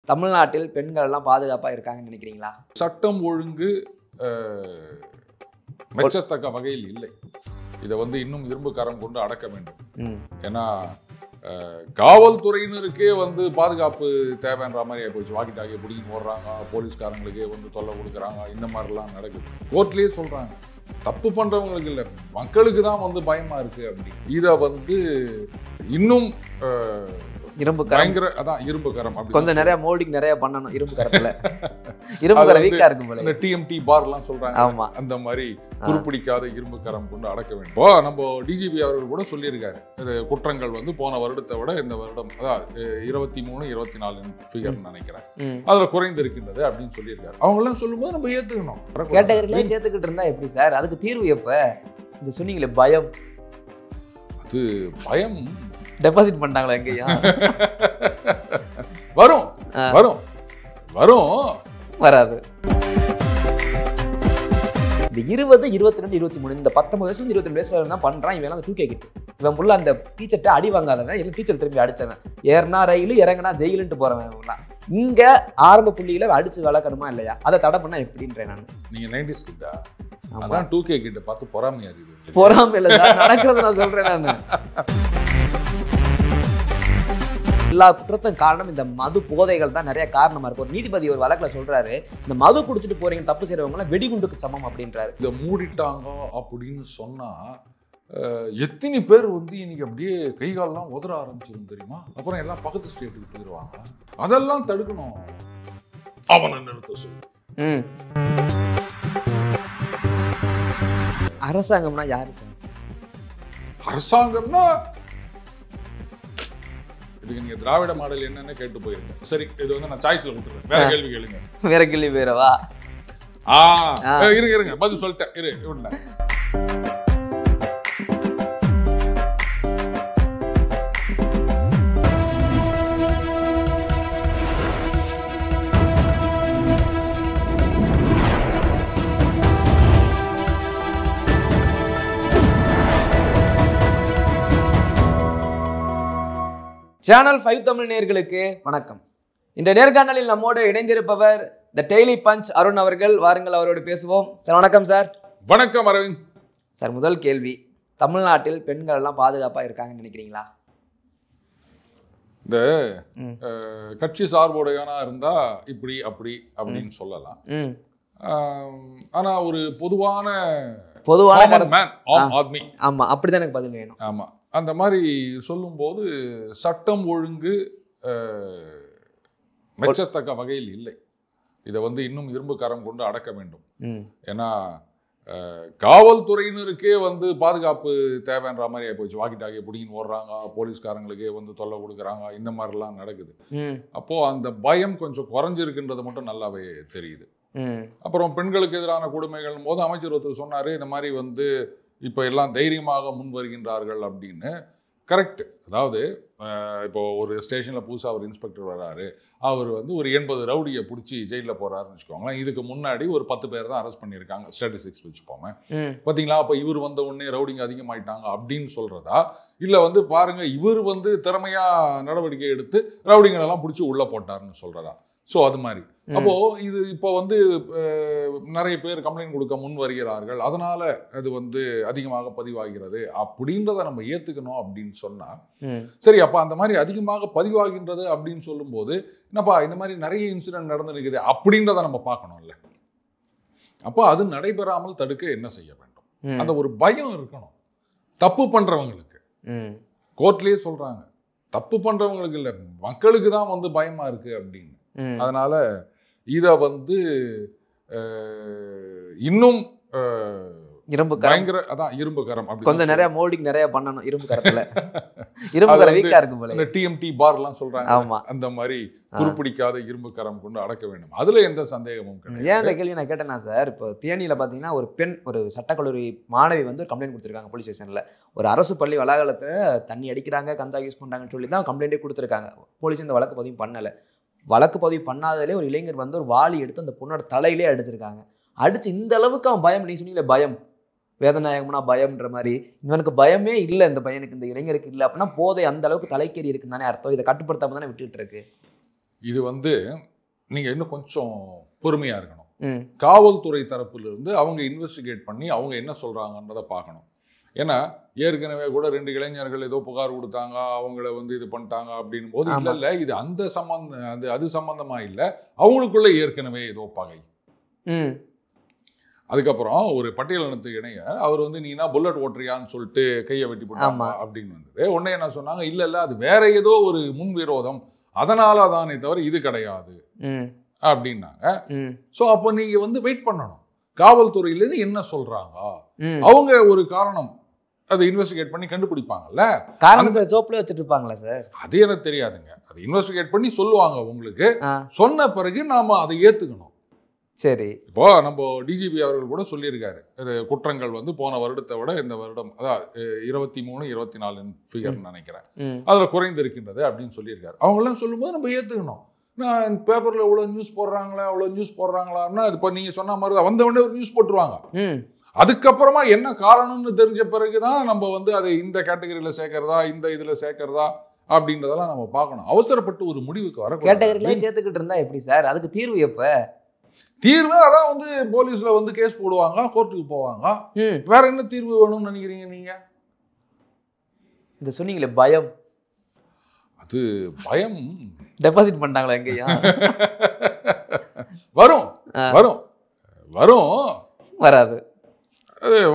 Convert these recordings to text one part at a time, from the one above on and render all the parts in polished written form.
தமிழ்நாட்டில் பெண்கள் எல்லாம் பாதுகாப்பா இருக்காங்கன்னு நினைக்கிறீங்களா? சட்டம் ஒழுங்கு மெச்சத்தக்க வகையில் இல்லை. இதை இன்னும் இரும்பு கரம் கொண்டு அடக்க வேண்டும். ஏன்னா காவல்துறையினருக்கே பாதுகாப்பு தேவைன்ற மாதிரி போச்சு. வாக்கி டாக்கியை பிடிக்கிட்டு ஓடுறாங்க, போலீஸ்காரங்களுக்கே தொல்லை கொடுக்குறாங்க, இந்த மாதிரிலாம் நடக்குது. கோர்ட்லேயே சொல்றாங்க தப்பு பண்றவங்களுக்கு இல்லை, மக்களுக்கு தான் பயமா இருக்கு. அப்படி இதை இன்னும் இரும்பு கரம், அதான் இரும்பு கரம் கொஞ்சம் நிறைய மோல்டிங் நிறைய பண்ணணும் இரும்பு கரத்துல. இரும்பு கரம் வீக்கா இருக்கும் போல. இந்த டிஎம்டி பார்லாம் சொல்றாங்க. ஆமா, அந்த மாதிரி துருப்பிடிக்காத இரும்பு கரம் கொண்டு அடக்க வேண்டும். நம்ம டிஜிபி அவர்கள் கூட சொல்லியிருக்காரு, குற்றங்கள் போன வருடத்தை விட இந்த வருடம், அதாவது 23, 24 ஃபிகர் நினைக்கிறேன், அதுல குறைந்து இருக்கின்றது அப்படின்னு சொல்லியிருக்காரு. அவங்க எல்லாம் சொல்லும்போது நம்ம ஏத்துக்கணும். கேட்டகரியிலே சேர்த்துக்கிட்டு இருந்தா எப்படி சார்? அதுக்கு தீர்வு எப்ப? இந்த சொன்னீங்களே பயம், அது பயம் டெபாசிட் பண்ணிட்டாங்களா எங்கேயா? வரும் வரும் வரும் வராது. இந்த 20, 22, 23 இந்த 19 வயசுல 22 வயசுல தான் பண்றான். இவன் அந்த 2K கிட்ட இவன் புள்ள அந்த டீச்சர்ட்ட அடி வாங்காதவன், இல்லை டீச்சர் திரும்பி அடிச்சவன், ஏறினா ரயில் இறங்கினா ஜெயிலுன்ட்டு போறவன். இங்க ஆரம்ப புள்ளிகளை அடிச்சு வளர்க்கணுமா இல்லையா? அதை தடை பண்ணா எப்படின்றேன் நான். நீங்க 90s கிட்ட அதான் 2K கிட்ட பார்த்து பொறாமையா இருக்குது. பொறாமை இல்லை சார், நடக்கிறது நான் சொல்றேன். நான் எல்லா குற்றத்தும் காரணம் இந்த மது போதைகள் தான் நிறைய காரணமா இருக்கு. ஒரு நீதிபதி ஒரு வழக்குல சொல்றாரு, இந்த மது குடிச்சிட்டு போறீங்க தப்பு செய்யறவங்க வெடிகுண்டுக்கு சமம் அப்படின்றாரு. இதை மூடிட்டாங்க அப்படின்னு சொன்னா எத்தனை பேர் இன்னைக்கு அப்படியே கைகாலெல்லாம் உதற ஆரம்பிச்சிடும் தெரியுமா? அப்புறம் எல்லாம் பக்கத்து ஸ்டேட்டுக்கு போயிடுவாங்க. அதெல்லாம் தடுக்கணும். அவனை நிறுத்த சொல்லு. அரசாங்கம்னா யாரு சார்? அரசாங்கம்னா இதுக்கு நீங்க திராவிட மாடல் என்னன்னு கேட்டு போயிருங்க. சரி, இது நான் சாய்ஸ்ல விட்டுறேன். வேற கேள்வி கேளுங்க. வேற கேள்வி வேறவா? இருங்க பதில் சொல்லிட்டேன். விடல. சேனல் 5 தமிழ் நேயர்களுக்கு வணக்கம். இந்த நேர்காணலில் நம்மோடு இணைந்திருப்பவர் த டெய்லி பஞ்ச் அருண் அவர்கள். வாருங்கள் அவரோடு பேசுவோம். சார் வணக்கம். சார் வணக்கம் அரவிந்த். சார், முதல் கேள்வி, தமிழ்நாட்டில் பெண்கள் எல்லாம் பாதுகாப்பா இருக்காங்கன்னு நினைக்கிறீங்களா? இந்த கட்சி சார்புடையவனா இருந்தா இப்படி அப்படி அப்படின்னு சொல்லலாம். ஆனா ஒரு பொதுவான ஆத்மி, ஆமா, அப்படிதான் எனக்கு பதில் வேணும். ஆமா, அந்த மாதிரி சொல்லும்போது சட்டம் ஒழுங்கு மெச்சத்தக்க வகையில் இல்லை. இதை இன்னும் இரும்பு கரம் கொண்டு அடக்க வேண்டும். ஏன்னா காவல்துறையினருக்கே பாதுகாப்பு தேவைன்ற மாதிரி போச்சு. வாக்கி டாக்கியை பிடிக்கின்னு ஓடுறாங்க, போலீஸ்காரங்களுக்கே தொல்லை கொடுக்குறாங்க, இந்த மாதிரிலாம் நடக்குது. அப்போ அந்த பயம் கொஞ்சம் குறைஞ்சிருக்குன்றது மட்டும் நல்லாவே தெரியுது. அப்புறம் பெண்களுக்கு எதிரான கொடுமைகள் போது அமைச்சர் ஒருத்தர் சொன்னாரு, இந்த மாதிரி இப்போ எல்லாம் தைரியமாக முன் வருகின்றார்கள் அப்படின்னு. கரெக்ட். அதாவது இப்போ ஒரு ஸ்டேஷனில் புதுசாக ஒரு இன்ஸ்பெக்டர் வர்றாரு, அவர் ஒரு 80 ரவுடியை பிடிச்சி ஜெயிலில் போகிறாருன்னு வச்சுக்கோங்களேன். இதுக்கு முன்னாடி ஒரு 10 பேர் தான் அரெஸ்ட் பண்ணியிருக்காங்க, ஸ்டாட்டிஸ்டிக்ஸ் வச்சுப்போமே. பார்த்தீங்களா, அப்போ இவர் வந்த உடனே ரவுடிங்க அதிகமாயிட்டாங்க அப்படின்னு சொல்கிறதா, இல்லை பாருங்க இவர் திறமையாக நடவடிக்கை எடுத்து ரவுடிங்களெல்லாம் பிடிச்சி உள்ளே போட்டாருன்னு சொல்கிறதா? ஸோ அது மாதிரி. அப்போ இது இப்போ நிறைய பேர் கம்ப்ளைண்ட் கொடுக்க முன் வருகிறார்கள், அதனால அது அதிகமாக பதிவாகிறது அப்படின்றத நம்ம ஏத்துக்கணும் அப்படின்னு சொன்னா சரி. அப்ப அந்த மாதிரி அதிகமாக பதிவாகின்றது அப்படின்னு சொல்லும் போது என்னப்பா இந்த மாதிரி நிறைய இன்சிடென்ட் நடந்துருக்குது அப்படின்றத நம்ம பார்க்கணும்ல. அப்போ அது நடைபெறாமல் தடுக்க என்ன செய்ய வேண்டும்? அந்த ஒரு பயம் இருக்கணும். தப்பு பண்றவங்களுக்கு கோர்ட்லயே சொல்றாங்க, தப்பு பண்றவங்களுக்கு இல்ல, மக்களுக்கு தான் பயமா இருக்கு அப்படின்னு. அதனால இதை இன்னும் இரும்பு கரம், அதான் இரும்பு கரம், கொஞ்சம் நிறைய மோல்டிங் நிறைய பண்ணணும் இரும்பு கரத்துல. இரும்பு கரம் வீக்கா இருக்கும் போல. இந்த டிஎம்டி பார்லாம் சொல்றாங்க. ஆமா, அந்த மாதிரி துருப்பிடிக்காத இரும்பு கரம் கொண்டு அடக்க வேண்டும். அதுல எந்த சந்தேகமும் கிடையாது. ஏன் இந்த கேள்வி நான் கேட்டேன்னா சார், இப்போ தேனியில பாத்தீங்கன்னா ஒரு பெண், ஒரு சட்டக்கல்லூரி மாணவி ஒரு கம்ப்ளைண்ட் கொடுத்துருக்காங்க போலீஸ் ஸ்டேஷன்ல. ஒரு அரசு பள்ளி வளாகத்தை தண்ணி அடிக்கிறாங்க, கஞ்சா யூஸ் பண்றாங்கன்னு சொல்லி தான் கம்ப்ளைண்டே கொடுத்துருக்காங்க. போலீஸ் இந்த வழக்கு பதிவு பண்ணல. வழக்கு பதிவு பண்ணாதலே ஒரு இளைஞர் ஒரு வாளி எடுத்து அந்த பொண்ணோட தலையிலே அடிச்சிருக்காங்க. அடிச்சு இந்த அளவுக்கு அவன் பயம், நீ சொன்னீங்களே பயம், வேதநாயகம்னா பயம்ன்ற மாதிரி, இவனுக்கு பயமே இல்லை, இந்த பையனுக்கு, இந்த இளைஞருக்கு இல்லை அப்படின்னா போதை அந்த அளவுக்கு தலைக்கேறி இருக்குன்னு தானே அர்த்தம். இதை கட்டுப்படுத்தாம தானே விட்டுட்டு இருக்கு. இது வந்து நீங்கள் இன்னும் கொஞ்சம் பொறுமையாக இருக்கணும். காவல்துறை தரப்பிலிருந்து அவங்க இன்வெஸ்டிகேட் பண்ணி அவங்க என்ன சொல்கிறாங்கன்றதை பார்க்கணும். ஏன்னா ஏற்கனவே கூட 2 இளைஞர்கள் ஏதோ புகார் கொடுத்தாங்க, அவங்கள வந்து இது பண்ணிட்டாங்க அப்படின்னும் போது இல்லை இது அந்த சம்பந்தம் அது சம்பந்தமாக இல்லை, அவங்களுக்குள்ள ஏற்கனவே ஏதோ பகை. அதுக்கப்புறம் ஒரு பட்டியலினத்துக்கு இணைய அவர் வந்து நீனா புல்லட் ஓட்டுறியான்னு சொல்லிட்டு கையை வெட்டி போட்டாங்க அப்படின்னு வந்தது. உடனே என்ன சொன்னாங்க, இல்லை அது வேற ஏதோ ஒரு முன் விரோதம், அதனால தானே தவிர இது கிடையாது அப்படின்னாங்க. ஸோ அப்போ நீங்க வந்து வெயிட் பண்ணணும், காவல்துறையிலேருந்து என்ன சொல்றாங்க, அவங்க ஒரு காரணம் அதை இன்வெஸ்டிகேட் பண்ணி கண்டுபிடிப்பாங்கல்ல. காரணத்தை ஜோப்ல வச்சுட்டு இருப்பாங்களா சார்? அது எனக்கு தெரியாதுங்க. அதை இன்வெஸ்டிகேட் பண்ணி சொல்லுவாங்க உங்களுக்கு. சொன்ன பிறகு நாம அதை ஏத்துக்கணும். சரி, இப்போ நம்ம டிஜிபி அவர்கள் கூட சொல்லியிருக்காரு, இது குற்றங்கள் வந்து போன வருடத்தை விட இந்த வருடம் அதாவது 23, 24 ஃபிகர் நினைக்கிறேன் அதுல குறைந்து இருக்கின்றது அப்படின்னு சொல்லியிருக்காரு. அவங்கெல்லாம் சொல்லும்போது நம்ம ஏத்துக்கணும். நான் பேப்பர்ல இவ்வளவு நியூஸ் போடுறாங்களான்னா இப்போ நீங்க சொன்ன மாதிரி தான் வந்த உடனே ஒரு நியூஸ் போட்டுருவாங்க. அதுக்கப்புறமா என்ன காரணம்னு தெரிஞ்ச பிறகுதான் நம்ம வந்து அதை இந்த கேட்டகரியில சேர்க்கிறதா இந்த இதுல சேர்க்கிறதா அப்படின்றதெல்லாம் நம்ம பார்க்கணும். அவசரப்பட்டு ஒரு முடிவுக்கு வர கேட்டகரியில சேர்த்துக்கிட்டு இருந்தா எப்படி சார்? அதுக்கு தீர்வு எப்ப? தீர்வு அதான் வந்து போலீஸ்ல வந்து கேஸ் போடுவாங்க, கோர்ட்டுக்கு போவாங்க. வேற என்ன தீர்வு வேணும்னு நினைக்கிறீங்க நீங்க? இந்த சொன்னீங்களே பயம், அது பயம் டெபாசிட் பண்ணிட்டாங்களா எங்கயா? வரும் வரும் வரும் வராது,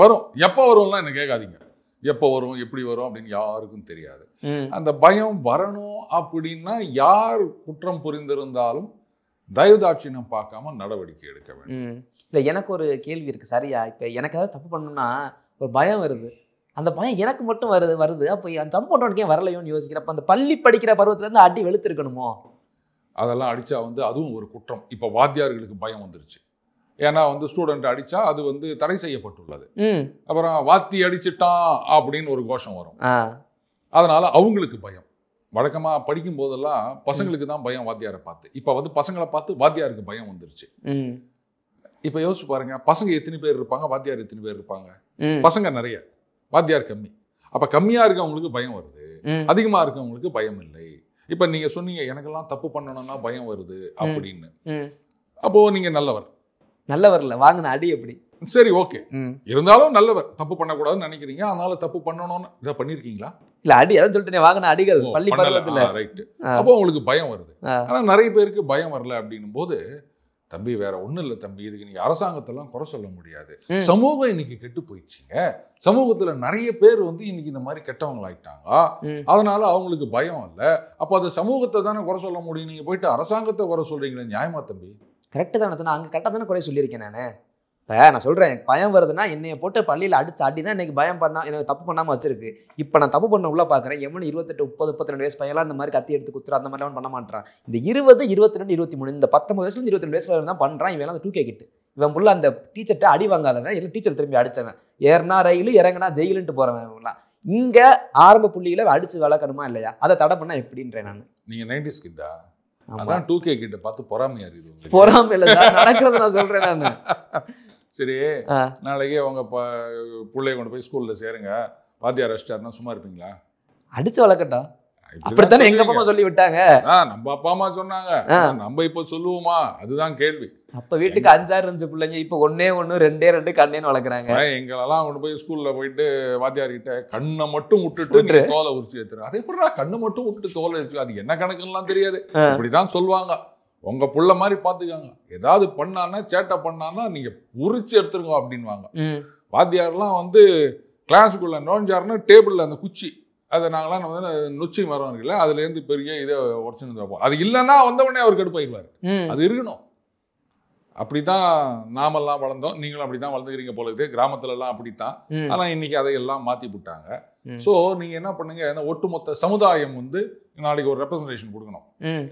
வரும். எப்போ வரும்லாம் என்ன கேட்காதீங்க. எப்போ வரும் எப்படி வரும் அப்படின்னு யாருக்கும் தெரியாது. அந்த பயம் வரணும் அப்படின்னா யார் குற்றம் புரிந்திருந்தாலும் தயவுதாட்சியம் பார்க்காம நடவடிக்கை எடுக்க வேண்டும். இல்லை, எனக்கு ஒரு கேள்வி இருக்கு. சரியா, இப்போ எனக்கு ஏதாவது தப்பு பண்ணணும்னா ஒரு பயம் வருது, அந்த பயம் எனக்கு மட்டும் வருது அப்போ அந்த தப்பு பண்ணுறவனுக்கு ஏன் வரலையோன்னு யோசிக்கிறப்ப அந்த பள்ளி படிக்கிற பருவத்திலேருந்து அடி வெளுத்திருக்கணுமோ? அதெல்லாம் அடித்தா வந்து அதுவும் ஒரு குற்றம். இப்போ வாத்தியார்களுக்கு பயம் வந்துருச்சு. ஏன்னா வந்து ஸ்டூடெண்ட் அடித்தா அது வந்து தடை செய்யப்பட்டுள்ளது. அப்புறம் வாத்தி அடிச்சிட்டான் அப்படின்னு ஒரு கோஷம் வரும், அதனால அவங்களுக்கு பயம். வழக்கமாக படிக்கும் போதெல்லாம் பசங்களுக்கு தான் பயம் வாத்தியாரை பார்த்து. இப்போ வந்து பசங்களை பார்த்து வாத்தியாருக்கு பயம் வந்துருச்சு. இப்போ யோசிச்சு பாருங்க, பசங்க எத்தனை பேர் இருப்பாங்க, வாத்தியார் எத்தனை பேர் இருப்பாங்க? பசங்க நிறைய, வாத்தியார் கம்மி. அப்போ கம்மியாக இருக்கவங்களுக்கு பயம் வருது, அதிகமாக இருக்கவங்களுக்கு பயம் இல்லை. இப்போ நீங்க சொன்னீங்க எனக்கெல்லாம் தப்பு பண்ணணும்னா பயம் வருது அப்படின்னு. அப்போ நீங்க நல்லவர் இல்லை, வாங்கின அடி எப்படி? சரி, ஓகே, இருந்தாலும் நல்லவர். தப்பு பண்ணக்கூடாதுன்னு நினைக்கிறீங்க, அதனால தப்பு பண்ணணும்னு இதை பண்ணிருக்கீங்களா? இல்ல, அடி அதான் சொல்லிட்டேன், வாங்கின அடிகள் பள்ளி பருவத்துல. ரைட். அப்போ உங்களுக்கு பயம் வருது. ஆனா நிறைய பேருக்கு பயம் வரல அப்படின்னும் போது, தம்பி வேற ஒண்ணும் இல்லை தம்பி, இதுக்கு நீங்க அரசாங்கத்தெல்லாம் குறை சொல்ல முடியாது. சமூகம் இன்னைக்கு கெட்டு போயிடுச்சுங்க. சமூகத்துல நிறைய பேர் வந்து இன்னைக்கு இந்த மாதிரி கெட்டவங்களாயிட்டாங்க, அதனால அவங்களுக்கு பயம் இல்லை. அப்போ அது சமூகத்தை தானே குறை சொல்ல முடியும். நீங்க போயிட்டு அரசாங்கத்தை குறை சொல்றீங்களே, நியாயமா தம்பி? கரெக்டு தானே சொன்னா, அங்கே கரெக்டாக தானே குறை சொல்லியிருக்கேன் நான். இப்போ நான் சொல்கிறேன், எனக்கு பயம் வருதுன்னா என்னைய போட்டு பள்ளியில் அடிச்சு அடி தான் எனக்கு பயம் எனக்கு தப்பு பண்ணாமல் வச்சிருக்கு. இப்போ நான் தப்பு பண்ண உள்ள பார்க்குறேன், எவனு 28, 30, 32 வயசு பையெல்லாம் இந்த மாதிரி கத்தி எடுத்து குத்துறா அந்த மாதிரிலாம் பண்ண மாட்டான். இந்த 20, 22, 23 இந்த 19 வயசுலேருந்து 22 வயசு தான் பண்ணுறான். இவன் அந்த 2K கிட்டு இவன் புள்ள அந்த டீச்சர்கிட்ட அடி வாங்காதவன், இல்லை டீச்சர் திரும்பி அடித்தவன், ஏறினா ரயில் இறங்கினா ஜெயிலுன்ட்டு போகிறவன் இவங்களாம். இங்கே ஆரம்ப புள்ளியில் அடிச்சு வளர்க்கணுமா இல்லையா? அதை தடை பண்ணால் எப்படின்றேன் நான். நீங்கள் 90s கிட்டா? அதான் 2K கிட்ட பார்த்து பொறாமையா இருக்குது. பொறாமை இல்லை சார், நடக்கிறத நான் சொல்கிறேன் நான். சரி, நாளைக்கே அவங்க பிள்ளைய கொண்டு போய் ஸ்கூல்ல சேருங்க, வாத்தியார் அரெஸ்டாருன்னா சும்மா இருப்பீங்களா? அடிச்சு வளர்க்கட்டும், அப்படித்தானே எங்க அப்பா அம்மா சொல்லி விட்டாங்க. நம்ம அப்பா அம்மா சொன்னாங்க, நம்ம இப்போ சொல்லுவோமா? அதுதான் கேள்வி. அப்ப வீட்டுக்கு 5-6 இருந்துச்சு பிள்ளைங்க, இப்ப 1, 2 கண்ணேன்னு வளர்க்குறாங்க. எங்களெல்லாம் கொண்டு போய் ஸ்கூல்ல போயிட்டு வாத்தியார் கிட்ட கண்ணை மட்டும் விட்டுட்டு தோலை உரிச்சு ஏத்துறேன். அதே போல கண்ணை மட்டும் விட்டுட்டு தோலை இருக்கு, அது என்ன கணக்குலாம் தெரியாது, இப்படிதான் சொல்லுவாங்க. உங்க புள்ள மாதிரி பாத்துக்காங்க, ஏதாவது பண்ணானா சேட்டை பண்ணானா நீங்க உரிச்சு எடுத்துருங்க அப்படின்வாங்க. வாத்தியார்லாம் வந்து கிளாஸுக்குள்ள நோஞ்சாருன்னா டேபிள்ல அந்த குச்சி, அதை நாங்களாம் வந்து நொச்சி மரம் இருக்குல்ல, அதுல இருந்து பெரிய இதை உடச்சுன்னு வைப்போம். அது இல்லைன்னா வந்தவொடனே அவர் கடுப்பாயிடுவாரு. அது இருக்கணும். அப்படித்தான் நாமெல்லாம் வளர்ந்தோம், நீங்களும் அப்படித்தான் வளர்ந்துக்கிறீங்க போல இருக்கு. கிராமத்துல எல்லாம் அப்படித்தான். ஆனா இன்னைக்கு அதையெல்லாம் மாத்தி விட்டாங்க. ஸோ நீங்க என்ன பண்ணுங்க, ஒட்டுமொத்த சமுதாயம் வந்து நாளைக்கு ஒரு ரெப்ரசன்டேஷன் கொடுக்கணும்.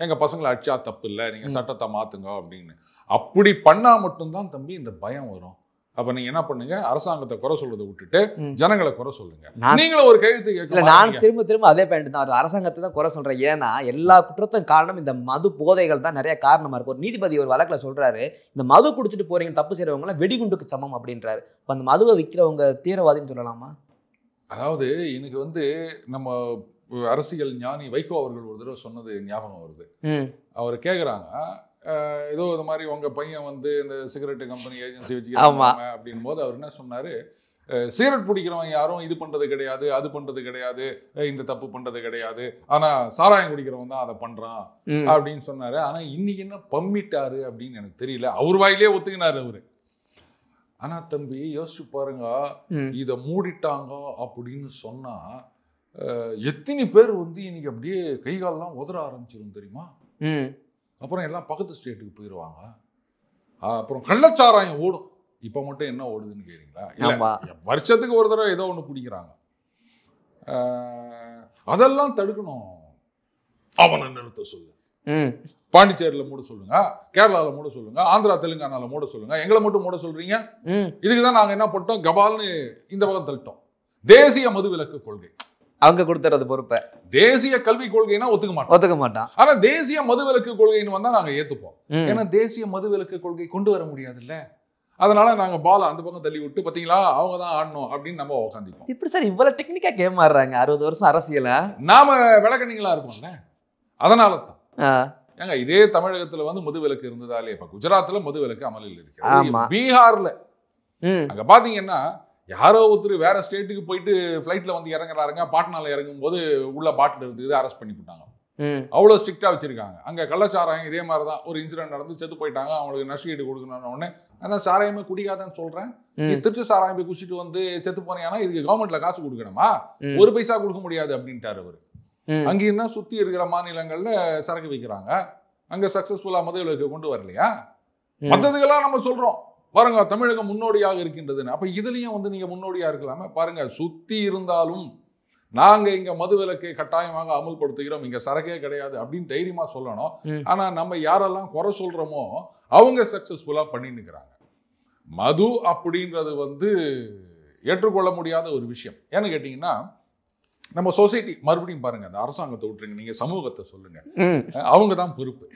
எங்க பசங்களை அடிச்சா தப்பு இல்லை, நீங்க சட்டத்தை மாத்துங்க அப்படின்னு. அப்படி பண்ணா மட்டும்தான் தம்பி இந்த பயம் வரும். அப்ப நீங்க என்ன பண்ணுங்க, அரசாங்கத்தை குறை சொல்றதை விட்டுட்டு ஜனங்களை குறை சொல்லுங்க. நீங்களும் ஒரு கையெழுத்து கேட்கல. நான் திரும்ப அதே பாயிண்ட் தான், அரசாங்கத்தை தான் குறை சொல்றேன். ஏன்னா எல்லா குற்றத்துக்கும் காரணம் இந்த மது போதைகள் தான் நிறைய காரணமா இருக்கு. ஒரு நீதிபதி ஒரு வழக்குல சொல்றாரு, இந்த மது குடிச்சிட்டு போறீங்க தப்பு செய்யறவங்க எல்லாம் வெடிகுண்டுக்கு சமம் அப்படின்றாரு. அந்த மதுவை விற்கிறவங்க தீவிரவாதின்னு சொல்லலாமா? அதாவது எனக்கு வந்து நம்ம அரசியல் ஞானி வைகோ அவர்கள் ஒரு தடவை சொன்னது ஞாபகம் வருது. அவர் கேட்குறாங்க, ஏதோ இது மாதிரி உங்க பையன் வந்து இந்த சிகரெட் கம்பெனி ஏஜென்சி வச்சுக்கிறாங்க அப்படின் போது அவர் என்ன சொன்னாரு, சிகரெட் பிடிக்கிறவன் யாரும் இது பண்றது கிடையாது, அது பண்றது கிடையாது, இந்த தப்பு பண்றது கிடையாது, ஆனா சாராயம் குடிக்கிறவன் தான் அதை பண்றான் அப்படின்னு சொன்னாரு. ஆனா இன்னைக்கு என்ன பம்மிட்டாரு அப்படின்னு எனக்கு தெரியல. அவர் வாயிலே ஒத்துக்கினாரு அவரு. ஆனா தம்பி யோசிச்சு பாருங்க, இதை மூடிட்டாங்க அப்படின்னு சொன்னா எத்தனை பேர் வந்து இன்னைக்கு அப்படியே கை காலெல்லாம் உதற ஆரம்பிச்சிடும் தெரியுமா? அப்புறம் எல்லாம் பக்கத்து ஸ்டேட்டுக்கு போயிடுவாங்க. அப்புறம் கள்ளச்சாராயம் ஓடும். இப்ப மட்டும் என்ன ஓடுதுன்னு கேக்குறீங்களா? வருஷத்துக்கு ஒரு தடவை ஏதோ ஒண்ணு குடிக்கிறாங்க. அதெல்லாம் தடுக்கணும். அவனை நிறுத்த சொல்லு. பாண்டிச்சேரியில மூட சொல்லுங்க, கேரளால மூட சொல்லுங்க, ஆந்திரா தெலுங்கானால மூட சொல்லுங்க. எங்களை மட்டும் மூட சொல்றீங்க. இதுக்குதான் நாங்க என்ன பண்ணோம், கபால்னு இந்த பக்கம் தள்ளிட்டோம். தேசிய மதுவிலக்கு கொள்கை அவங்க கொடுத்துறது பொறுப்பை. தேசிய கல்வி கொள்கைனா ஒத்துக்க மாட்டான். ஆனா தேசிய மதுவிலக்கு கொள்கைன்னு வந்தா நாங்க ஏத்துப்போம். ஏன்னா தேசிய மதுவிலக்கு கொள்கை கொண்டு வர முடியாது இல்ல. அதனால நாங்க பால் அந்த பக்கம் தள்ளி விட்டு பாத்தீங்களா அவங்க தான் ஆடணும் அப்படின்னு நம்ம உட்காந்துப்போம். இப்படி சார் இவ்வளவு டெக்னிக்கா கேம் ஆடுறாங்க 60 வருஷம் அரசியல. நாம விளக்கணிங்களா இருக்கோம்ல, அதனால தான். ஏங்க இதே தமிழகத்துல வந்து மதுவிலக்கு இருந்ததா இல்லையா? இப்ப குஜராத்ல மதுவிலக்கு அமலில் இருக்கு. பீகார்ல அங்க பாத்தீங்கன்னா யாரோ ஒருத்தர் வேற ஸ்டேட்டுக்கு போயிட்டு ஃபிளைட்ல வந்து இறங்குறாருங்க, பாட்னால இறங்கும் போது உள்ள பாட்டில் இருந்தது, அரெஸ்ட் பண்ணி போட்டாங்க. அவ்வளவு ஸ்ட்ரிக்டா வச்சிருக்காங்க. அங்க கள்ளச்சாராயம் இதே மாதிரிதான் ஒரு இன்சிடென்ட் நடந்து செத்து போயிட்டாங்க. அவங்களுக்கு நஷ்டஈடு கொடுக்கணும்னு உடனே அதான் சாராயமே குடிக்காதன்னு சொல்றேன். திருச்சி சாராயம் போய் குடிச்சிட்டு வந்து செத்து போனீங்கன்னா இதுக்கு கவர்மெண்ட்ல காசு கொடுக்கணுமா? ஒரு பைசா கொடுக்க முடியாது அப்படின்ட்டாரு அவரு. அங்கேயும் தான் சுத்தி இருக்கிற மாநிலங்கள்ல சரக்கு வைக்கிறாங்க. அங்க சக்சஸ்ஃபுல்லா மதுவிலக்கு கொண்டு வரலையா? மற்றதுக்கெல்லாம் நம்ம சொல்றோம் பாருங்க தமிழகம் முன்னோடியாக இருக்கின்றதுன்னு. அப்ப இதுலயும் வந்து நீங்க முன்னோடியா இருக்கலாமே. பாருங்க சுத்தி இருந்தாலும் நாங்க இங்க மதுவிலக்கை கட்டாயமாக அமல்படுத்துகிறோம், இங்க சரக்கே கிடையாது அப்படின்னு தைரியமா சொல்லணும். ஆனா நம்ம யாரெல்லாம் குறை சொல்றோமோ அவங்க சக்சஸ்ஃபுல்லா பண்ணிட்டு இருக்கிறாங்க. மது அப்படின்றது வந்து ஏற்றுக்கொள்ள முடியாத ஒரு விஷயம். ஏன்னு கேட்டீங்கன்னா நம்ம சொசைட்டி மறுபடியும் பாருங்க, அந்த அரசாங்கத்தை விட்டுருங்க, நீங்க சமூகத்தை சொல்லுங்க, அவங்க தான் பொறுப்பு.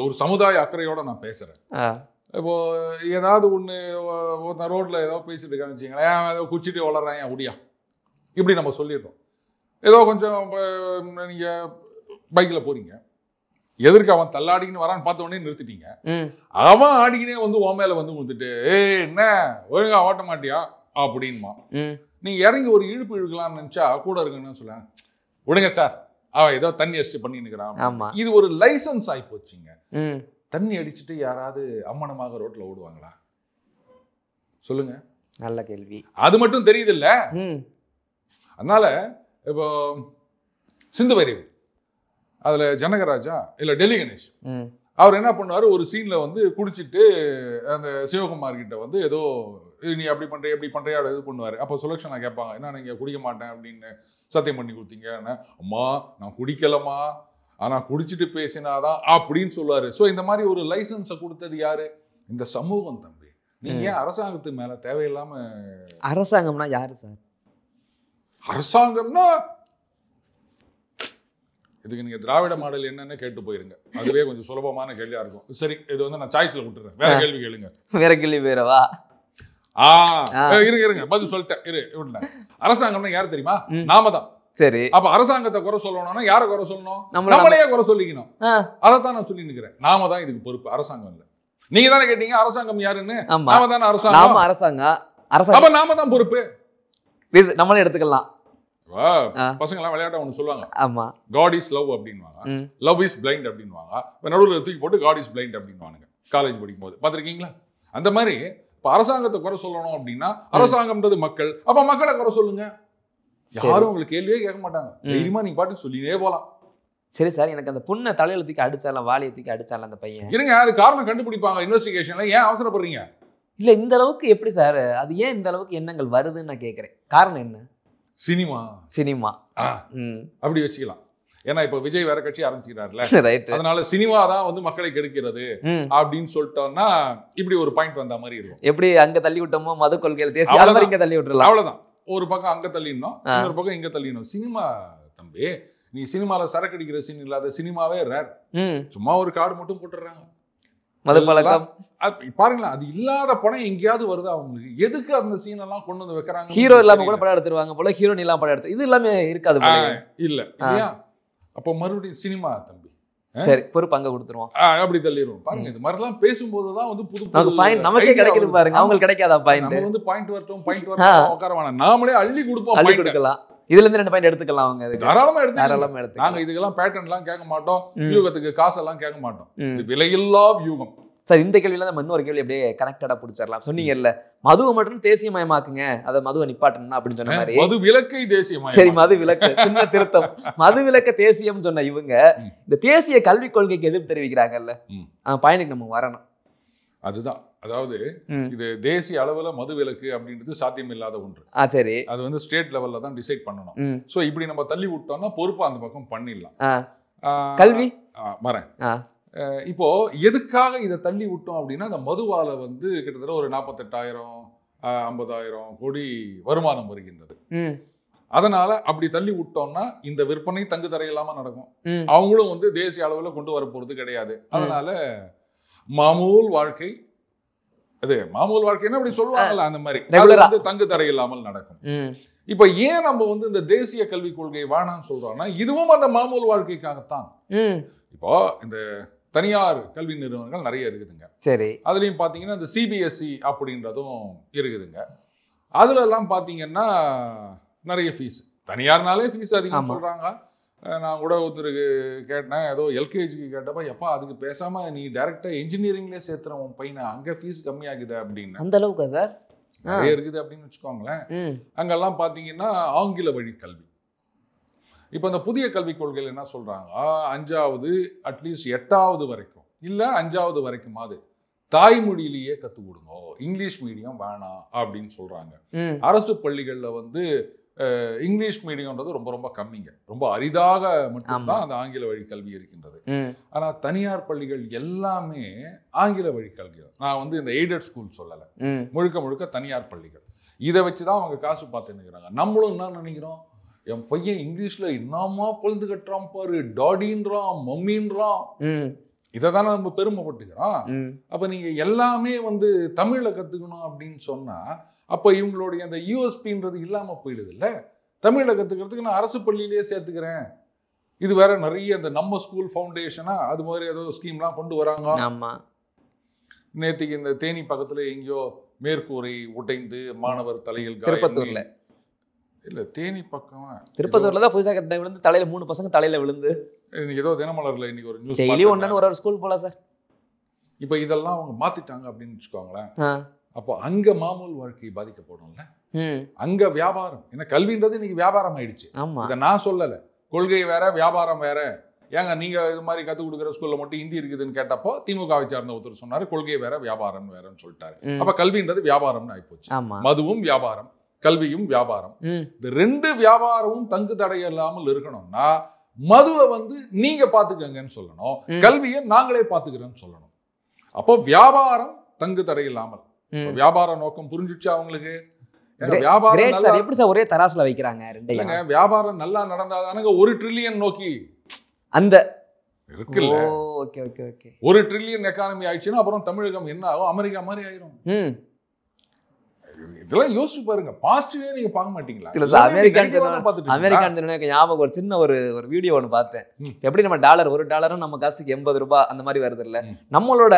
ஒரு சமுதாய அக்கறையோட நான் பேசுறேன். இப்போ ஏதாவது ஒன்று ரோட்ல ஏதோ பேசிட்டு இருக்கான்னு வச்சுங்களேன், ஏதோ குச்சிட்டு வளர்றேன் அப்படியா இப்படி நம்ம சொல்லிடுறோம். ஏதோ கொஞ்சம் நீங்க பைக்ல போறீங்க, எதற்கு அவன் தள்ளாடிக்கின்னு வரான்னு பார்த்த உடனே நிறுத்திட்டீங்க. அவன் ஆடிக்கினே வந்து உன் மேல வந்து வந்துட்டு என்ன ஒழுங்கா ஓட்ட மாட்டியா அப்படின்மா. நீங்க இறங்கி ஒரு இழுப்பு இழுக்கலாம்னு நினைச்சா கூட இருக்குன்னு சொல்ல விடுங்க சார், அவன் ஏதோ தண்ணி அடிச்சுட்டு பண்ணின்னு இருக்கிறான். இது ஒரு லைசன்ஸ் ஆகி போச்சுங்க. தண்ணி அடிச்சுட்டு யாராவது அம்மனமாக ரோட்ல ஓடுவாங்களா சொல்லுங்க? நல்ல கேள்வி. அது மட்டும் தெரியுது இல்ல. அதனால இப்போ சிந்து வைரவி அதுல ஜனகராஜா இல்ல டெல்லி கணேஷ் அவர் என்ன பண்ணுவாரு, ஒரு சீன்ல வந்து குடிச்சிட்டு அந்த சிவகுமார் கிட்ட வந்து ஏதோ நீ அப்படி பண்றிய எப்படி பண்றியா இது பண்ணுவாரு. அப்போ சுலக்ஷனா கேட்பாங்க, என்ன நீங்க குடிக்க மாட்டேன் அப்படின்னு சத்தியம் பண்ணி கொடுத்தீங்க. அம்மா நான் குடிக்கலமா, ஆனா குடிச்சிட்டு பேசினாதான் அப்படின்னு சொல்லுவாரு. ஸோ இந்த மாதிரி ஒரு லைசன்ஸை கொடுத்தது யாரு? இந்த சமூகம் தம்பி. நீங்க ஏன் அரசாங்கத்து மேல தேவையில்லாம? அரசாங்கம்னா யாரு சார்? அரசாங்கம்னா இதுக்கு நீங்க திராவிட மாடல் என்னன்னு கேட்டு போயிருங்க, அதுவே கொஞ்சம் சுலபமான கேள்வியா இருக்கும். சரி, இது வந்து நான் சாய்ஸ்ல விட்டுறேன், வேற கேள்வி கேளுங்க. வேற கேள்வி வேறவா? இருங்க பதில் சொல்லிட்டேன். விடல. அரசாங்கம்னா யாரு தெரியுமா? நாம தான். சரி, அப்ப அரசாங்கத்தை குறை சொல்லணும்னா யாரை குறை சொல்லணும்? நம்மளையே குறை சொல்லிக்கணும். அதைத்தான் நான் சொல்லி நிக்கிறேன். நாம தான் இதுக்கு பொறுப்பு, அரசாங்கம் இல்ல. நீங்க தானே கேட்டீங்க அரசாங்கம் யாருன்னு. நாம தானே அரசாங்கம். அரசாங்கம் நாம தான் பொறுப்பு. நம்மளே எடுத்துக்கலாம். பசங்க எல்லாம் விளையாட்ட ஒண்ணு சொல்லுவாங்க, ஆமா காட் இஸ் லவ் அப்படின்வாங்க, லவ் இஸ் பிளைண்ட் அப்படின்வாங்க. நடுவில் தூக்கி போட்டு காட் இஸ் பிளைண்ட் அப்படின்வானுங்க காலேஜ் படிக்கும் போது. பாத்திருக்கீங்களா? அந்த மாதிரி இப்ப அரசாங்கத்தை குறை சொல்லணும் அப்படின்னா அரசாங்கம்ன்றது மக்கள், அப்ப மக்களை குறை சொல்லுங்க. யாரும் உங்களுக்கு கேள்வியே கேட்க மாட்டாங்க. தைரியமா நீங்க பாட்டு சொல்லினே போலாம். சரி சார், எனக்கு அந்த பொண்ணை தலையில தூக்கி அடிச்சால, வாலியை தூக்கி அடிச்சால அந்த பையன், இருங்க அது காரணம் கண்டுபிடிப்பாங்க இன்வெஸ்டிகேஷன்ல. ஏன் அவசரப்படுறீங்க? இல்ல இந்த அளவுக்கு எப்படி சார், அது ஏன் இந்த அளவுக்கு எண்ணங்கள் வருதுன்னு நான் கேட்கிறேன். காரணம் என்ன? சினிமா அப்படி வச்சுக்கலாம். ஏன்னா இப்ப விஜய் வேற கட்சி ஆரம்பிச்சுக்கிறாருல, அதனால சினிமா தான் வந்து மக்களை கெடுக்கிறது அப்படின்னு சொல்லிட்டோம்னா இப்படி ஒரு பாயிண்ட் வந்த மாதிரி இருக்கும். எப்படி அங்க தள்ளி விட்டோமோ மது கொள்கையில தேசிய இங்க தள்ளி விட்டுறலாம். அவ்வளவுதான். ஒரு பக்கம் அங்க தள்ளிடணும், இன்னொரு பக்கம் இங்க தள்ளிடணும். சினிமா தம்பி, நீ சினிமால சரக்கு அடிக்கிற சீன் இல்லாத சினிமாவே ரேர். சும்மா ஒரு கார்டு மட்டும் போட்டுறாங்க, மது பழக்கம் பாருங்களேன், அது இல்லாத படம் எங்கேயாவது வருதா அவங்களுக்கு? எதுக்கு அந்த சீன் எல்லாம் கொண்டு வந்து வைக்கிறாங்க? ஹீரோ இல்லாம கூட படம் எடுத்துருவாங்க போல, ஹீரோயின் இல்லாம படம் எடுத்து இது எல்லாமே இருக்காது போல. இல்ல இல்லையா? அப்போ மறுபடியும் சினிமா தம்பி, சரி பொறுப்பு அங்க கொடுத்துருவோம், அப்படி தள்ளிடுவோம். பாருங்க, இது மாதிரிலாம் பேசும்போதுதான் வந்து புது பாயிண்ட் நமக்கே கிடைக்குது பாருங்க, அவங்களுக்கு கிடைக்காதா பாயிண்ட்? நம்ம வந்து பாயிண்ட் வரட்டும் உட்கார வேணாம், நாமளே அள்ளி கொடுப்போம், அள்ளி கொடுக்கலாம். இதுல இருந்து 2 பாயிண்ட் எடுத்துக்கலாம் அவங்க, தாராளமா தாராளமா எடுத்து. நாங்க இதுக்கெல்லாம் பேட்டர்ன் எல்லாம் கேட்க மாட்டோம், வியூகத்துக்கு காசெல்லாம் கேட்க மாட்டோம், இது விலையில்லா வியூகம். சார் இந்த கேள்வியில நம்ம இன்னொரு கேள்வி அப்படியே கனெக்டடா பிடிச்சிடலாம். சொன்னீங்கல்ல மதுவை மட்டும் தேசியமயமாக்குங்க, அதை மதுவை நிப்பாட்டணும் அப்படின்னு சொன்ன மாதிரி. மது விலக்கை தேசியமயம். சரி, மது விலக்கு சின்ன திருத்தம். மது விலக்க தேசியம் சொன்ன இவங்க இந்த தேசிய கல்விக் கொள்கைக்கு எதிர்ப்பு தெரிவிக்கிறாங்கல்ல, பாயிண்ட்க்கு நம்ம வரணும். அதுதான், அதாவது இது தேசிய அளவுல மது விலக்கு அப்படின்றது சாத்தியம் இல்லாத ஒன்று. சரி, அது வந்து ஸ்டேட் லெவல்ல தான் டிசைட் பண்ணணும். சோ இப்படி நம்ம தள்ளி விட்டோம்னா பொறுப்பா அந்த பக்கம் பண்ணிடலாம். கல்வி வரேன். இப்போ எதுக்காக இதை தள்ளி விட்டோம் அப்படின்னா, அந்த மதுவால வந்து கிட்டத்தட்ட ஒரு 48,000 50,000 கோடி வருமானம் வருகின்றது. அதனால அப்படி தள்ளி விட்டோம்னா இந்த விற்பனை தங்கு தடை இல்லாம நடக்கும். அவங்களும் வந்து தேசிய அளவுல கொண்டு வர போறது கிடையாது. அதனால மாமூல் வாழ்க்கை, அது மாமூல் வாழ்க்கைன்னா அப்படி சொல்லுவாங்கல்ல, அந்த மாதிரி வந்து தங்கு தடை இல்லாமல் நடக்கும். இப்ப ஏன் நம்ம வந்து இந்த தேசிய கல்விக் கொள்கை வேணாம்னு சொல்றோம்னா, இதுவும் அந்த மாமூல் வாழ்க்கைக்காகத்தான். இப்போ இந்த தனியார் கல்வி நிறுவனங்கள் நிறைய இருக்குதுங்க. சரி, அதுலயும் பாத்தீங்கன்னா இந்த சிபிஎஸ்இ அப்படின்றதும் இருக்குதுங்க. அதுல எல்லாம் பாத்தீங்கன்னா நிறைய ஃபீஸ், தனியார்னாலே ஃபீஸ் அதிகம் சொல்றாங்க. நான் கூட ஒருத்தருக்கு கேட்டேன், ஏதோ எல்கேஜிக்கு கேட்டப்ப, எப்பா அதுக்கு பேசாம நீ டைரக்டா இன்ஜினியரிங்லேயே சேர்த்துற உன் பையனை, அங்க ஃபீஸ் கம்மியாகுது அப்படின்னு. அந்த அளவுக்கு சார் நிறைய இருக்குது அப்படின்னு வச்சுக்கோங்களேன். அங்கெல்லாம் பாத்தீங்கன்னா ஆங்கில வழி கல்வி. இப்போ இந்த புதிய கல்விக் கொள்கையில் என்ன சொல்றாங்க, 5வது அட்லீஸ்ட் 8வது வரைக்கும் இல்ல 5வது வரைக்குமாவது தாய்மொழியிலேயே கற்றுக் கொடுங்க, இங்கிலீஷ் மீடியம் வேணாம் அப்படின்னு சொல்றாங்க. அரசு பள்ளிகளில் வந்து இங்கிலீஷ் மீடியம்ன்றது ரொம்ப ரொம்ப கம்மிங்க, ரொம்ப அரிதாக மட்டும்தான் அந்த ஆங்கில வழி கல்வி இருக்கின்றது. ஆனா தனியார் பள்ளிகள் எல்லாமே ஆங்கில வழி கல்வி. நான் வந்து இந்த எய்டட் ஸ்கூல் சொல்லலை, முழுக்க முழுக்க தனியார் பள்ளிகள். இதை வச்சுதான் அவங்க காசு பார்த்துன்னுக்கிறாங்க. நம்மளும் என்ன நினைக்கிறோம், என் பையன் இங்கிலீஷ்ல என்னமா பொழுது கட்டுறான் பாரு, டாடின்றான், மம்மின்றான், இதை தானே நம்ம பெருமைப்பட்டுக்கிறோம். அப்ப நீங்க எல்லாமே வந்து தமிழ்ல கத்துக்கணும் அப்படின்னு சொன்னா, அப்ப இவங்களுடைய அந்த யூஎஸ்பின்றது இல்லாம போயிடுது இல்ல. தமிழ்ல கத்துக்கிறதுக்கு நான் அரசு பள்ளியிலேயே சேர்த்துக்கிறேன். இது வேற நிறைய இந்த நம்ம ஸ்கூல் ஃபவுண்டேஷனா அது மாதிரி ஏதோ ஸ்கீம்லாம் கொண்டு வராங்க. நேற்றுக்கு இந்த தேனி பக்கத்துல எங்கேயோ மேற்கூரை உடைந்து மாணவர் தலையில், திருப்பத்தூர்ல இல்ல தேனி பக்கமா, திருப்பத்தூர்ல தான் புதுசா கட்டின விழுந்து தலையில 3 பசங்க தலையில விழுந்து, இன்னைக்கு ஏதோ தினமலர்ல இன்னைக்கு ஒரு நியூஸ், டெய்லி ஒண்ணு ஒரு ஸ்கூல் போல சார். இப்ப இதெல்லாம் அவங்க மாத்திட்டாங்க அப்படின்னு வச்சுக்கோங்களேன். அப்போ அங்க மாமூல் வாழ்க்கை பாதிக்கப்படும்ல, அங்க வியாபாரம். ஏன்னா கல்வின்றது இன்னைக்கு வியாபாரம் ஆயிடுச்சு. இதை நான் சொல்லல, கொள்கை வேற வியாபாரம் வேற. ஏங்க நீங்க இது மாதிரி கற்றுக் கொடுக்குற ஸ்கூல்ல மட்டும் ஹிந்தி இருக்குதுன்னு கேட்டப்போ திமுகவை சார்ந்த ஒருத்தர் சொன்னாரு, கொள்கை வேற வியாபாரம் வேறன்னு சொல்லிட்டாரு. அப்ப கல்வின்றது வியாபாரம்னு ஆயிப்போச்சு. மதுவும் வியாபாரம், கல்வியும் வியாபாரம். இந்த 2 வியாபாரமும் தங்கு தடை இல்லாமல் இருக்கணும்னா மதுவை வந்து நீங்க பாத்துக்கங்கன்னு சொல்லணும், கல்வியை நாங்களே பாத்துக்கிறோம்னு சொல்லணும். அப்போ வியாபாரம் தங்கு தடை இல்லாமல், வியாபார நோக்கம் புரிஞ்சுச்சு அவங்களுக்கு. வியாபாரம் எப்படி சார் ஒரே தராசுல வைக்கிறாங்க? வியாபாரம் நல்லா நடந்தாதானுங்க 1 ட்ரில்லியன் நோக்கி அந்த இருக்குல்ல. Okay okay okay, 1 trillion economy ஆயிடுச்சுன்னா அப்புறம் தமிழகம் என்ன ஆகும்? அமெரிக்கா மாதிரி ஆயிரும். இதெல்லாம் யோசிச்சு பாருங்க. பாசிட்டிவே நீங்க பார்க்க மாட்டீங்களா? இல்ல சார், அமெரிக்கான் ஞாபகம் ஒரு சின்ன ஒரு வீடியோ ஒன்று பார்த்தேன். எப்படி நம்ம டாலர், $1 நம்ம காசுக்கு 80 ரூபாய் அந்த மாதிரி வருது இல்ல, நம்மளோட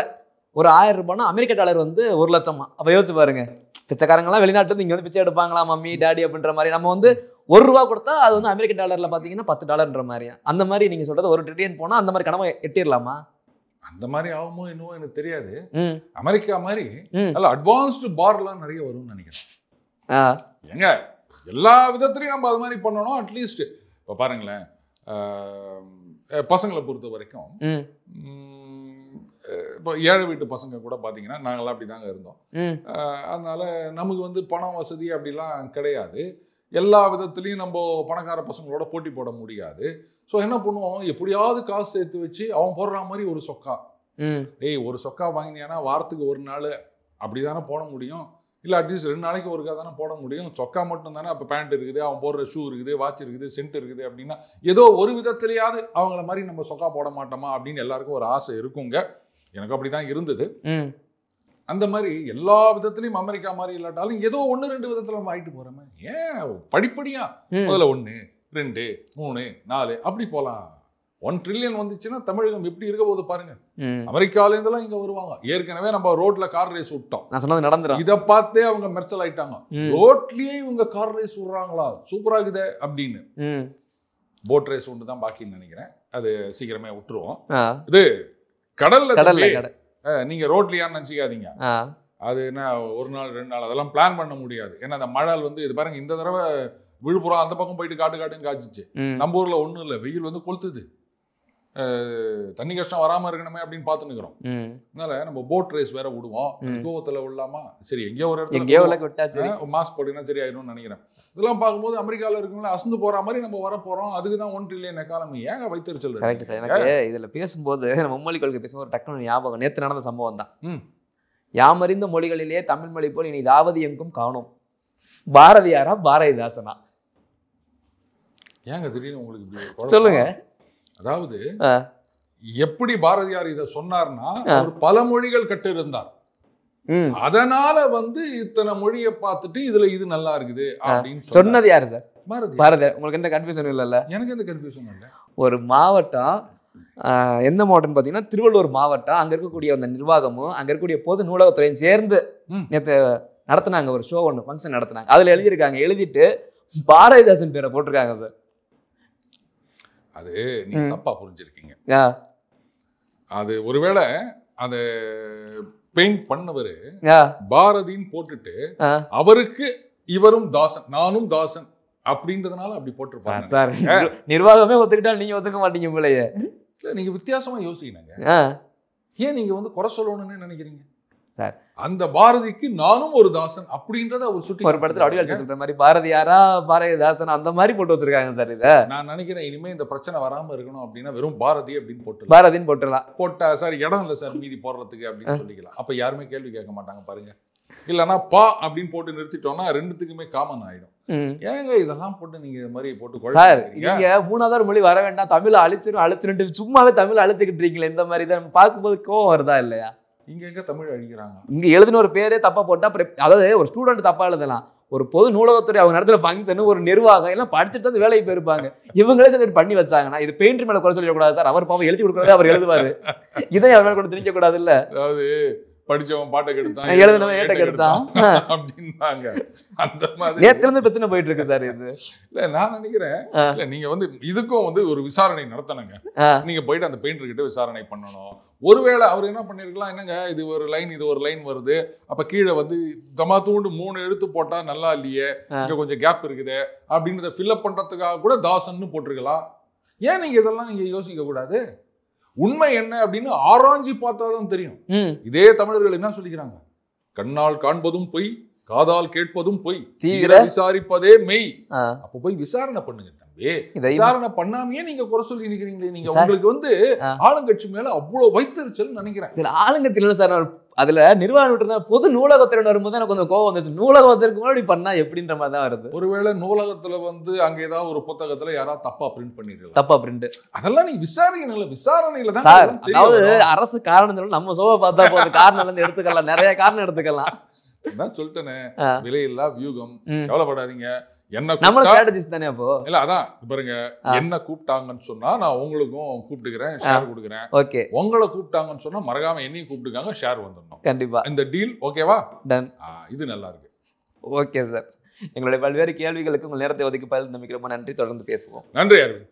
ஒரு 1000 ரூபாய்னா அமெரிக்க டாலர் வந்து 1 லட்சமா. அப்ப யோசிச்சு பாருங்க, பிச்சைக்காரங்களாம் வெளிநாட்டு வந்து இங்க வந்து பிச்சை எடுப்பாங்களா மம்மி டாடி அப்படின்ற மாதிரி. நம்ம வந்து $1 கொடுத்தா அது வந்து அமெரிக்க டாலர்ல பாத்தீங்கன்னா $10ன்ற மாதிரியா. அந்த மாதிரி நீங்க சொல்றது 1 ட்ரில்லியன் போனா அந்த மாதிரி கனவை எட்டிடலாமா? அந்த மாதிரி ஆகுமோ என்னவோ எனக்கு தெரியாது. அமெரிக்கா மாதிரி நல்ல அட்வான்ஸ்டு பார்லாம் நிறைய வரும்னு நினைக்கிறேன். எங்க எல்லா விதத்திலையும் நம்ம அது மாதிரி பண்ணணும். அட்லீஸ்ட் இப்போ பாருங்களேன், பசங்களை பொறுத்த வரைக்கும் இப்போ ஏழை வீட்டு பசங்க கூட பார்த்தீங்கன்னா நாங்களாம் அப்படி தாங்க இருந்தோம். அதனால நமக்கு வந்து பணம் வசதி அப்படிலாம் கிடையாது. எல்லா விதத்துலையும் நம்ம பணக்கார பசங்களோட போட்டி போட முடியாது. ஸோ என்ன பண்ணுவோம், எப்படியாவது காசு சேர்த்து வச்சு அவன் போடுற மாதிரி ஒரு சொக்கா, ஒரு சொக்கா வாங்கினியானா வாரத்துக்கு 1 நாள் அப்படி தானே போட முடியும், இல்லை அட்லீஸ்ட் 2 நாளைக்கு ஒருக்கா தானே போட முடியும். சொக்கா மட்டும் தானே. அப்போ பேண்ட் இருக்குது, அவன் போடுற ஷூ இருக்குது, வாட்ச் இருக்குது, சென்ட் இருக்குது அப்படின்னா ஏதோ ஒரு விதத்துலையாவது அவங்கள மாதிரி நம்ம சொக்கா போட மாட்டோமா அப்படின்னு எல்லாருக்கும் ஒரு ஆசை இருக்குங்க. எனக்கு அப்படிதான் இருந்தது. அந்த மாதிரி எல்லா விதத்திலையும் அமெரிக்கா மாதிரி இல்லாட்டாலும் ஏதோ 1-2 விதத்துல நம்ம ஆயிட்டு போறோமே. ஏன் படிப்படியா முதல்ல 1, 2, 3, 4 அப்படி போலாம். 1 ட்ரில்லியன் வந்துச்சுன்னா தமிழகம் எப்படி இருக்க போது பாருங்க. அமெரிக்கால இருந்தெல்லாம் இங்க வருவாங்க. ஏற்கனவே நம்ம ரோட்ல கார் ரேஸ் விட்டோம். நான் சொன்னது நடந்துரும். இதை பார்த்தே அவங்க மெர்சல் ஆயிட்டாங்க. ரோட்லயே இவங்க கார் ரேஸ் விடுறாங்களா, சூப்பரா இருக்குதே அப்படின்னு. போட் ரேஸ் ஒன்று தான் பாக்கின்னு நினைக்கிறேன். அது சீக்கிரமே விட்டுருவோம். இது கடல்ல நீங்க ரோட்லயான்னு நினைச்சிக்காதீங்க. அது என்ன 1 நாள் 2 நாள் அதெல்லாம் பிளான் பண்ண முடியாது. ஏன்னா அந்த மழை வந்து இது பாருங்க, இந்த தடவை விழுப்புரம் அந்த பக்கம் போயிட்டு காட்டுன்னு காய்ச்சிச்சு. நம்ம ஊர்ல ஒண்ணும் இல்லை, வெயில் வந்து கொளுத்துது. தண்ணி கஷ்டம் வராம இருக்கணுமே அப்படின்னு பார்த்துன்னு இருக்கிறோம். அதனால நம்ம போட் ரேஸ் வேற விடுவோம். கோவத்துல விடலாமா, சரி எங்கேயோ ஒரு இடத்துல மாஸ்க் போட்டீங்கன்னா சரி ஆயிடும்னு நினைக்கிறேன். இதெல்லாம் பார்க்கும்போது அமெரிக்காவில் இருக்கவங்கள அசந்து போற மாதிரி நம்ம வர போறோம். அதுக்கு தான் 1 ட்ரில்லியன் எக்கானமி. ஏங்க வைத்தறிச்சல்? Correct sir. எனக்கு இதுல பேசும்போது நம்ம மும்மொழி கொள்கை பேசும்போது ஒரு டக்குனு ஞாபகம், நேற்று நடந்த சம்பவம் தான். யாமறிந்த மொழிகளிலேயே தமிழ் மொழி போல் இனி இதாவது எங்கும் காணோம். பாரதியாரா பாரதிதாசனா? ஏங்க திடீர்னு உங்களுக்கு சொல்லுங்க. அதாவது எப்படி பாரதியார் இதை சொன்னார்னா, அவர் பல மொழிகள் கற்று இருந்தார். அதனால வந்து இத்தனை மொழியை பார்த்துட்டு இதுல இது நல்லா இருக்குது அப்படின்னு சொன்னது யாரு சார்? பாரதியார். உங்களுக்கு எந்த கன்ஃபியூஷன் இல்லைல்ல? எனக்கு எந்த கன்ஃபியூஷன் இல்லை. ஒரு மாவட்டம், எந்த மாவட்டம்னு பார்த்தீங்கன்னா திருவள்ளூர் மாவட்டம். அங்கே இருக்கக்கூடிய அந்த நிர்வாகமும் அங்கே இருக்கக்கூடிய பொது நூலகத்துறையும் சேர்ந்து நேற்று நடத்தினாங்க ஒரு ஷோ ஒன்று, ஃபங்க்ஷன் நடத்தினாங்க. அதில் எழுதியிருக்காங்க, எழுதிட்டு பாரதிதாசன் பேரை போட்டிருக்காங்க சார். அது நீங்க தப்பா புரிஞ்சிருக்கீங்க. அது ஒருவேளை அந்த பெயிண்ட் பண்ணவரு பாரதின்னு போட்டுட்டு அவருக்கு இவரும் தாசன் நானும் தாசன் அப்படின்றதுனால அப்படி போட்டிருப்பாங்க சார். நிர்வாகமே ஒத்துக்கிட்டா நீங்க ஒத்துக்க மாட்டீங்க போலயே. நீங்க வித்தியாசமா யோசிக்கணுங்க. ஏன் நீங்க வந்து குறை சொல்லணும்னு நினைக்கிறீங்க சார்? அந்த பாரதிக்கு நானும் ஒரு தாசன் அப்படின்றத அவர் சுட்டி ஒரு படத்துல வடிவேல் சொல்ற மாதிரி பாரதியாரா பாரதிதாசன் அந்த மாதிரி போட்டு வச்சிருக்காங்க சார். இத நான் நினைக்கிறேன் இனிமே இந்த பிரச்சனை வராம இருக்கணும் அப்படின்னா வெறும் பாரதி அப்படின்னு போட்டு பாரதின்னு போட்டுடலாம். போட்டா சார் இடம் இல்லை சார் மீதி போடுறதுக்கு அப்படின்னு சொல்லிக்கலாம். அப்ப யாருமே கேள்வி கேட்க மாட்டாங்க பாருங்க. இல்லைன்னா பா அப்படின்னு போட்டு நிறுத்திட்டோம்னா ரெண்டுத்துக்குமே காமன் ஆயிடும். ஏங்க இதெல்லாம் போட்டு நீங்க இது மாதிரி போட்டு சார், நீங்க 3வது மொழி வர வேண்டாம், தமிழ் அழிச்சிட்டு சும்மாவே தமிழ் அழிச்சுக்கிட்டு இருக்கீங்களே, இந்த மாதிரி தான் பார்க்கும்போது கோவம் வருதா இல்லையா? இங்க எங்க தமிழ் அழிக்கிறாங்க? இங்க எழுதின ஒரு பேரே தப்பா போட்டா, அதாவது ஒரு ஸ்டூடெண்ட் தப்பா எழுதலாம், ஒரு பொது நூலகத்துறை அவங்க நடத்துற ஃபங்க்ஷன் ஒரு நிர்வாகம் எல்லாம் படிச்சுட்டு தான் வேலைக்கு போயிருப்பாங்க. இவங்களே சேர்த்து பண்ணி வச்சாங்கன்னா இது பெயிண்டர் மேல குறை சொல்லக்கூடாது சார். அவர் பாவம் எழுதி கொடுக்குறதே அவர் எழுதுவாரு. இதை அவர் மேல கூட திணிக்க கூடாது இல்ல. அதாவது படிச்சவன் பாட்டை கெடுத்தான், எழுதினவன் ஏட்ட கெடுத்தான் அப்படின்னாங்க. அந்த மாதிரி நேத்துல இருந்து பிரச்சனை போயிட்டு இருக்கு சார். இது இல்ல நான் நினைக்கிறேன், இல்ல நீங்க வந்து இதுக்கும் வந்து ஒரு விசாரணை நடத்தணுங்க. நீங்க போயிட்டு அந்த பெயிண்டர் கிட்ட விசாரணை பண்ணணும். ஒருவேளை அவர் என்ன பண்ணிருக்கலாம், என்னங்க இது ஒரு லைன் இது ஒரு லைன் வருது, அப்ப கீழே வந்து தமாத்தூண்டு 3 எழுத்து போட்டா நல்லா இல்லையே, இங்க கொஞ்சம் கேப் இருக்குது அப்படின்றத ஃபில்அப் பண்றதுக்காக கூட தாசன்னு போட்டிருக்கலாம். ஏன் நீங்க இதெல்லாம் நீங்க யோசிக்க கூடாது? உண்மை என்ன அப்படின்னு ஆராய்ச்சி பார்த்தாதான் தெரியும். இதே தமிழர்கள் என்ன சொல்லிக்கிறாங்க, கண்ணால் காண்பதும் பொய், காதால் கேட்பதும் பொய், தீவிர விசாரிப்பதே மெய். அப்ப போய் விசாரணை பண்ணுங்க தம்பி. விசாரணை பண்ணாமையே நீங்க குறை சொல்லி நிக்கிறீங்களே. நீங்க உங்களுக்கு வந்து ஆளுங்கட்சி மேல அவ்வளவு வைத்தறிச்சல் நினைக்கிறேன். இதுல ஆளுங்கட்சி இல்ல சார், அதுல நிர்வாகம் விட்டு பொது நூலகத்துறை வரும்போது எனக்கு கொஞ்சம் கோவம் வந்துச்சு. நூலகம் வச்சிருக்க முன்னாடி பண்ணா எப்படின்ற மாதிரி தான் வருது. ஒருவேளை நூலகத்துல வந்து அங்க ஏதாவது ஒரு புத்தகத்துல யாராவது தப்பா பிரிண்ட் பண்ணிருக்கலாம், தப்பா பிரிண்ட், அதெல்லாம் நீ விசாரணையில விசாரணையில தான் சார். அதாவது அரசு காரணம் நம்ம சோவை பார்த்தா போது, காரணம் இருந்து எடுத்துக்கலாம், நிறைய காரணம் எடுத்துக்கலாம். நான் சொல்லிட்டேனே, விலையில்லா வியூகம், கவலைப்படாதீங்க. என்ன நம்ம ஸ்ட்ராட்டஜிஸ் தானே அப்போ. இல்ல அதான் பாருங்க, என்ன கூப்பிட்டாங்கன்னு சொன்னா நான் உங்களுக்கும் கூப்பிட்டுக்கிறேன், ஷேர் கொடுக்குறேன். ஓகே, உங்களை கூப்பிட்டாங்கன்னு சொன்னா மறக்காம என்னையும் கூப்பிட்டுக்காங்க, ஷேர் வந்துடணும் கண்டிப்பா. இந்த டீல் ஓகேவா? டன். இது நல்லா இருக்கு. ஓகே சார், எங்களுடைய பல்வேறு கேள்விகளுக்கு உங்கள் நேரத்தை ஒதுக்கி பதில் நம்பிக்கை ரொம்ப நன்றி. தொடர்ந்து பேசுவோம். நன்றி அரவிந்த்.